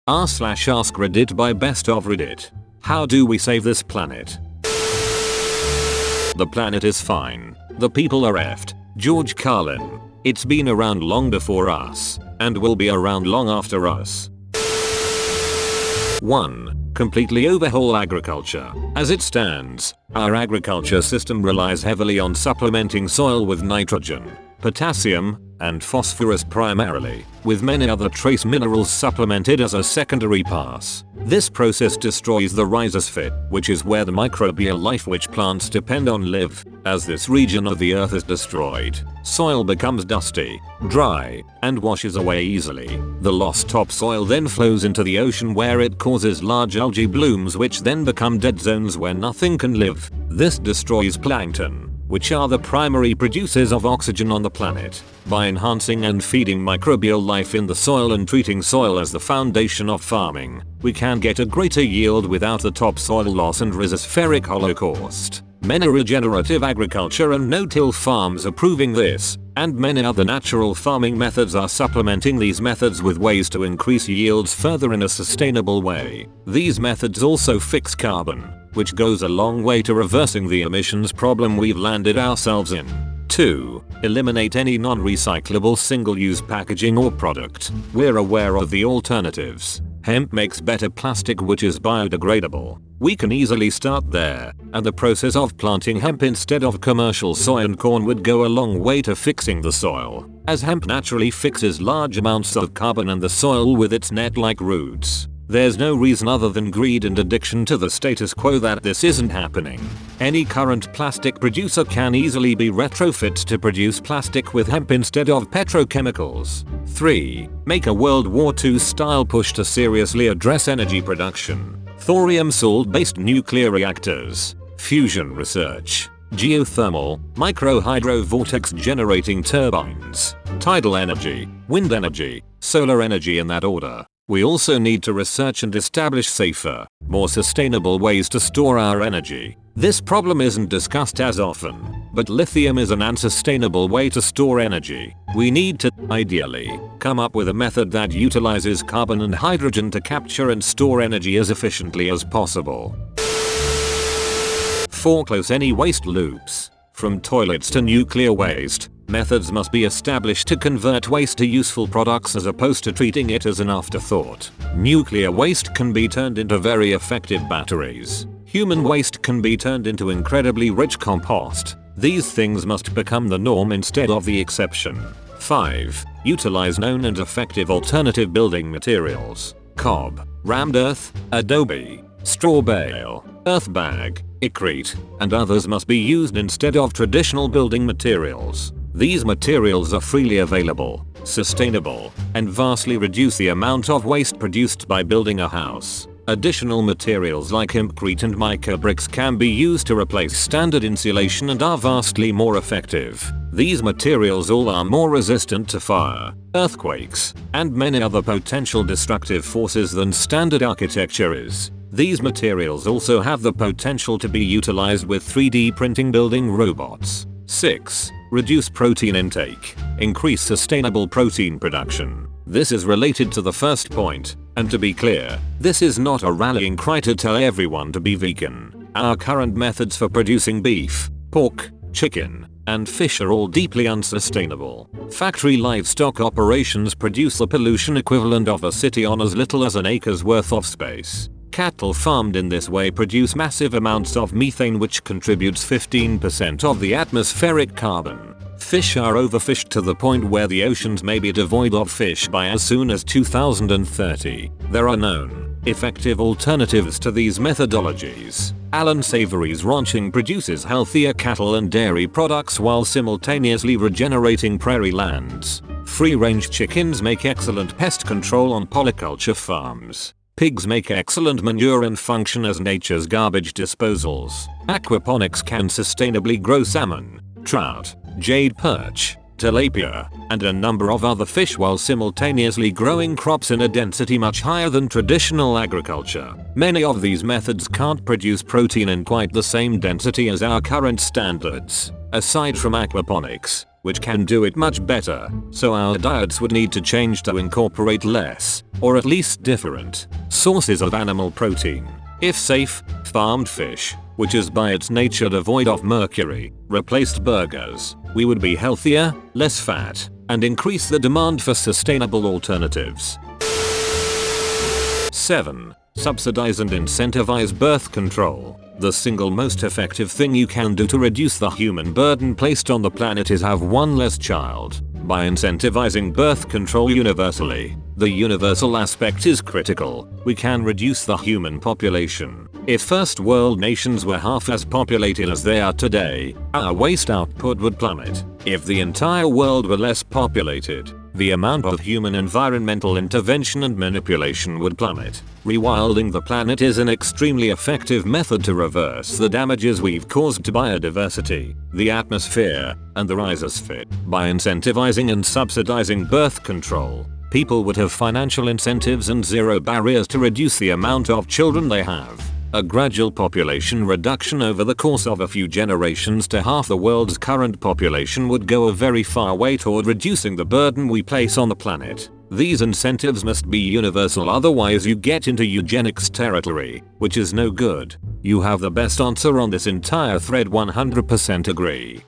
r/AskReddit by Best of Reddit. How do we save this planet? The planet is fine. The people are effed. George Carlin. It's been around long before us, and will be around long after us. 1. Completely overhaul agriculture. As it stands, our agriculture system relies heavily on supplementing soil with nitrogen, potassium, and phosphorus primarily, with many other trace minerals supplemented as a secondary pass. This process destroys the rhizosphere, which is where the microbial life which plants depend on live. As this region of the earth is destroyed, soil becomes dusty, dry, and washes away easily. The lost topsoil then flows into the ocean where it causes large algae blooms which then become dead zones where nothing can live. This destroys plankton, which are the primary producers of oxygen on the planet. By enhancing and feeding microbial life in the soil and treating soil as the foundation of farming, we can get a greater yield without the topsoil loss and rhizospheric holocaust. Many regenerative agriculture and no-till farms are proving this, and many other natural farming methods are supplementing these methods with ways to increase yields further in a sustainable way. These methods also fix carbon, which goes a long way to reversing the emissions problem we've landed ourselves in. 2. Eliminate any non-recyclable single-use packaging or product. We're aware of the alternatives. Hemp makes better plastic which is biodegradable. We can easily start there, and the process of planting hemp instead of commercial soy and corn would go a long way to fixing the soil, as hemp naturally fixes large amounts of carbon in the soil with its net-like roots. There's no reason other than greed and addiction to the status quo that this isn't happening. Any current plastic producer can easily be retrofit to produce plastic with hemp instead of petrochemicals. 3. Make a World War II style push to seriously address energy production. Thorium salt-based nuclear reactors, fusion research, geothermal, micro-hydro vortex generating turbines, tidal energy, wind energy, solar energy in that order. We also need to research and establish safer, more sustainable ways to store our energy. This problem isn't discussed as often, but lithium is an unsustainable way to store energy. We need to, ideally, come up with a method that utilizes carbon and hydrogen to capture and store energy as efficiently as possible. 4. Close any waste loops. From toilets to nuclear waste, methods must be established to convert waste to useful products as opposed to treating it as an afterthought. Nuclear waste can be turned into very effective batteries. Human waste can be turned into incredibly rich compost. These things must become the norm instead of the exception. 5. Utilize known and effective alternative building materials. Cob, rammed earth, adobe, straw bale, earth bag, icrete, and others must be used instead of traditional building materials. These materials are freely available, sustainable, and vastly reduce the amount of waste produced by building a house. Additional materials like hempcrete and mica bricks can be used to replace standard insulation and are vastly more effective. These materials all are more resistant to fire, earthquakes, and many other potential destructive forces than standard architecture is. These materials also have the potential to be utilized with 3D printing building robots. 6. Reduce protein intake. Increase sustainable protein production. This is related to the first point, and to be clear, this is not a rallying cry to tell everyone to be vegan. Our current methods for producing beef, pork, chicken, and fish are all deeply unsustainable. Factory livestock operations produce the pollution equivalent of a city on as little as an acre's worth of space. Cattle farmed in this way produce massive amounts of methane which contributes 15% of the atmospheric carbon. Fish are overfished to the point where the oceans may be devoid of fish by as soon as 2030. There are known, effective alternatives to these methodologies. Alan Savory's ranching produces healthier cattle and dairy products while simultaneously regenerating prairie lands. Free-range chickens make excellent pest control on polyculture farms. Pigs make excellent manure and function as nature's garbage disposals. Aquaponics can sustainably grow salmon, trout, jade perch, tilapia, and a number of other fish while simultaneously growing crops in a density much higher than traditional agriculture. Many of these methods can't produce protein in quite the same density as our current standards. Aside from aquaponics, which can do it much better, so our diets would need to change to incorporate less, or at least different, sources of animal protein. If safe, farmed fish, which is by its nature devoid of mercury, replaced burgers, we would be healthier, less fat, and increase the demand for sustainable alternatives. 7. Subsidize and incentivize birth control. The single most effective thing you can do to reduce the human burden placed on the planet is have one less child. By incentivizing birth control universally, the universal aspect is critical. We can reduce the human population. If first world nations were half as populated as they are today, our waste output would plummet. If the entire world were less populated, the amount of human environmental intervention and manipulation would plummet. Rewilding the planet is an extremely effective method to reverse the damages we've caused to biodiversity, the atmosphere, and the rhizosphere. By incentivizing and subsidizing birth control, people would have financial incentives and zero barriers to reduce the amount of children they have. A gradual population reduction over the course of a few generations to half the world's current population would go a very far way toward reducing the burden we place on the planet. These incentives must be universal, otherwise you get into eugenics territory, which is no good. You have the best answer on this entire thread, 100% agree.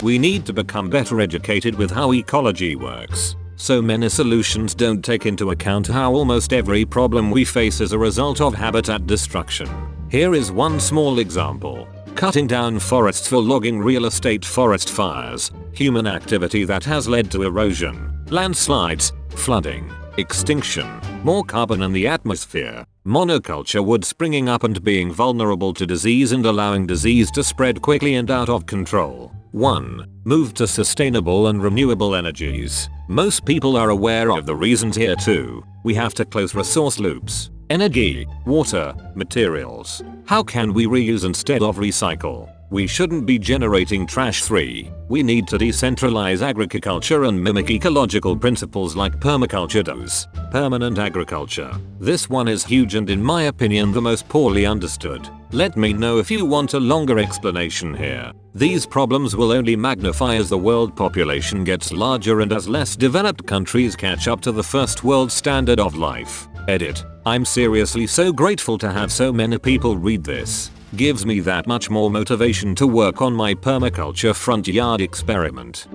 We need to become better educated with how ecology works. So many solutions don't take into account how almost every problem we face is a result of habitat destruction. Here is one small example. Cutting down forests for logging, real estate, forest fires, human activity that has led to erosion, landslides, flooding, extinction, more carbon in the atmosphere, monoculture wood springing up and being vulnerable to disease and allowing disease to spread quickly and out of control. 1. Move to sustainable and renewable energies. Most people are aware of the reasons here too. We have to close resource loops. Energy, water, materials. How can we reuse instead of recycle? We shouldn't be generating trash. 3. We need to decentralize agriculture and mimic ecological principles like permaculture does. Permanent agriculture. This one is huge and in my opinion the most poorly understood. Let me know if you want a longer explanation here. These problems will only magnify as the world population gets larger and as less developed countries catch up to the first world standard of life. Edit. I'm seriously so grateful to have so many people read this. Gives me that much more motivation to work on my permaculture front yard experiment.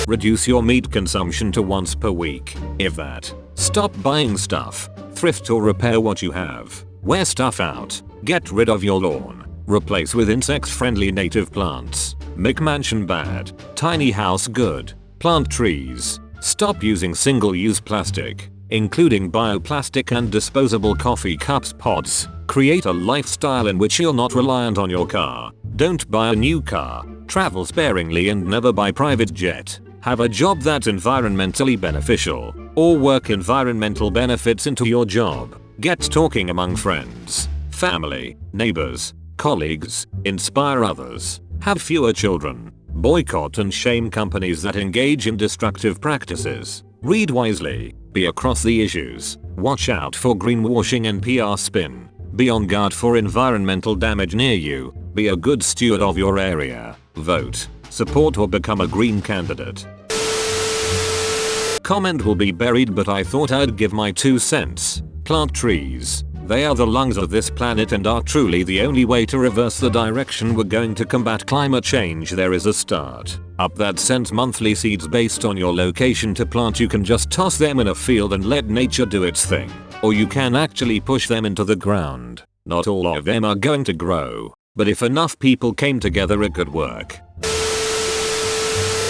Reduce your meat consumption to once per week, if that. Stop buying stuff. Thrift or repair what you have. Wear stuff out. Get rid of your lawn. Replace with insect-friendly native plants. Make mansion bad. Tiny house good. Plant trees. Stop using single-use plastic, including bioplastic and disposable coffee cups, pods. Create a lifestyle in which you're not reliant on your car. Don't buy a new car. Travel sparingly and never buy private jet. Have a job that's environmentally beneficial, or work environmental benefits into your job. Get talking among friends, family, neighbors, colleagues. Inspire others. Have fewer children. Boycott and shame companies that engage in destructive practices. Read wisely. Be across the issues. Watch out for greenwashing and PR spin. Be on guard for environmental damage near you. Be a good steward of your area. Vote, support or become a green candidate. Comment will be buried, but I thought I'd give my 2 cents. Plant trees. They are the lungs of this planet and are truly the only way to reverse the direction we're going to combat climate change. There is a start up that sends monthly seeds based on your location to plant. You can just toss them in a field and let nature do its thing. Or you can actually push them into the ground. Not all of them are going to grow, but if enough people came together it could work.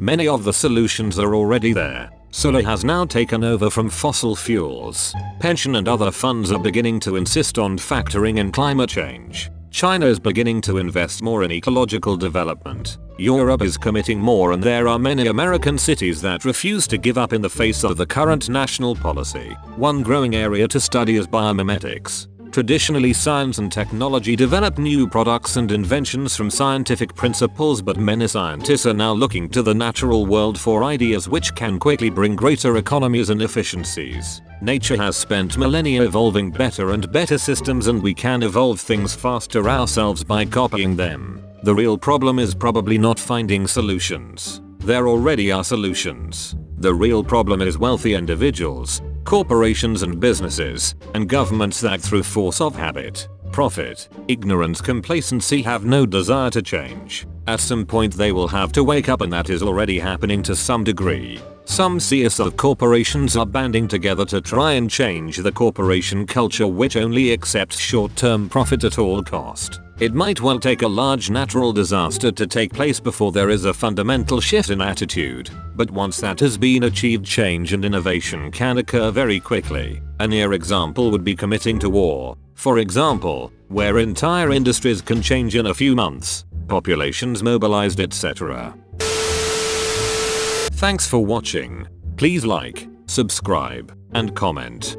Many of the solutions are already there. Solar has now taken over from fossil fuels. Pension and other funds are beginning to insist on factoring in climate change. China is beginning to invest more in ecological development. Europe is committing more, and there are many American cities that refuse to give up in the face of the current national policy. One growing area to study is biomimetics. Traditionally, science and technology develop new products and inventions from scientific principles, but many scientists are now looking to the natural world for ideas which can quickly bring greater economies and efficiencies. Nature has spent millennia evolving better and better systems, and we can evolve things faster ourselves by copying them. The real problem is probably not finding solutions. There already are solutions. The real problem is wealthy individuals, corporations and businesses, and governments that through force of habit, profit, ignorance, complacency have no desire to change. At some point they will have to wake up, and that is already happening to some degree. Some CSO corporations are banding together to try and change the corporation culture, which only accepts short-term profit at all cost. It might well take a large natural disaster to take place before there is a fundamental shift in attitude, but once that has been achieved, change and innovation can occur very quickly. A near example would be committing to war, for example, where entire industries can change in a few months, populations mobilized, etc. Thanks for watching. Please like, subscribe, and comment.